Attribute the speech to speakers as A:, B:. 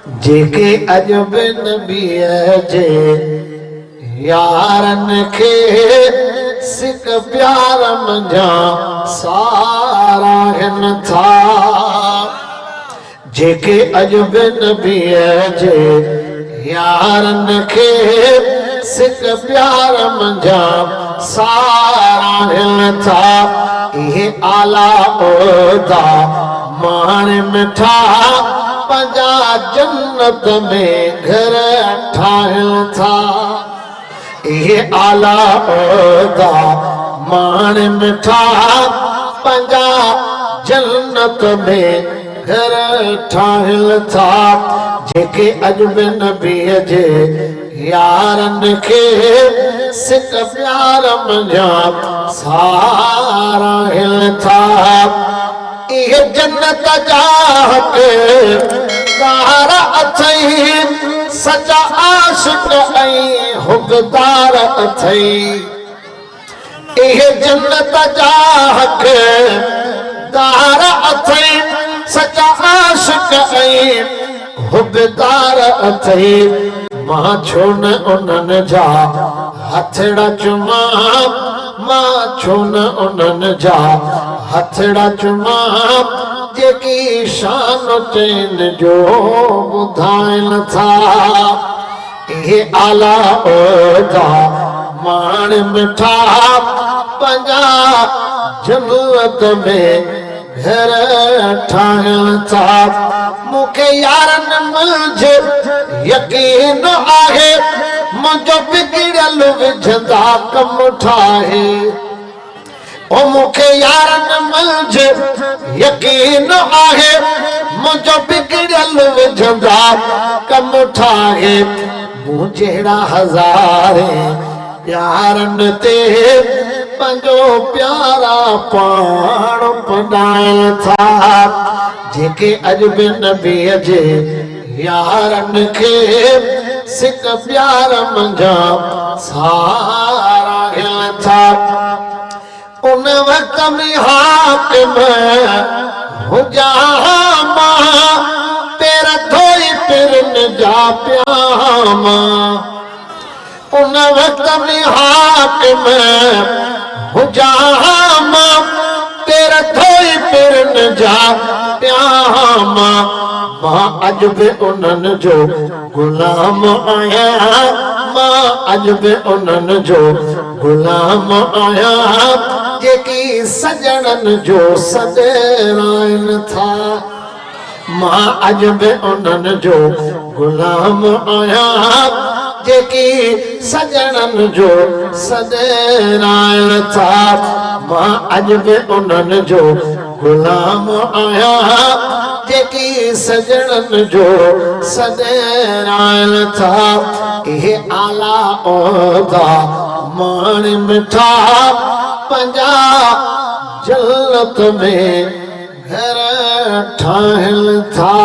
A: जेके अजब नबीअ जे यारन खे सिक प्यार मंझा सारा हिन था। जेके अजब नबीअ जे यारन खे सिक प्यार मंझा सारा हिन था। इहे आला ओदा मान मिठा पंजा जन्नत में घर ठाहिन था। इहे आला ओदा मान मिठा पंजा जन्नत में घर ठाहिन था। जेके अजब नबीअ जे यारन खे सिक प्यार मंझा सारा हिन था। इहे जन्नत जा हक़दार अथई सचा आशिक़ ऐं हुक़दार अथई। इहे जन्नत जा हक़दार अथई सचा आशिक़ ऐं हुक़दार अथई। मां छो न उन्हनि जा हथड़ा चुमा, मां छो न उन्हनि जा हथड़ा चुमा जेकी शान चैन जो ॿुधाइनि था। इहे आला ओदा मान मिठा पंजा जन्नत में घर ठाहिन था। मूंखे यारनि मंझि यकीन आहे मुंहिंजो बिगड़ियल विझंदा कम ठाहे। ओ मूंखे यारनि मंझि यकीन आहे मुंहिंजो बिगड़ियल विझंदा कम ठाहे। मूं जहिड़ा हज़ारे प्यारनि ते पंहिंजो प्यारा पाण पढ़ाइनि था। जेके अजब नबीअ जे यारन खे सिक प्यार मंझा सारा हिन था। उन वक्त में हाकिम हुजा मां पेर धोई पिरनि जा प्यामा। उन वक्त में हाकिम हुजा मां पेर धोई पिरनि जा प्यामा। मां अॼु बि उन्हनि जो गुलाम आहियां, मां अॼु बि उन्हनि जो गुलाम आहियां जेकी सजणनि जो सॾराइनि था। मां अॼु बि उन्हनि जो गुलाम आहियां जेकी सजणनि जो सॾराइनि था। मां अॼु बि उन्हनि जो गुलाम आहियां जेकी सजणनि जो सॾराइनि था। इहे आला ओदा मान मिठा पंजा जन्नत में घर ठाहिन था।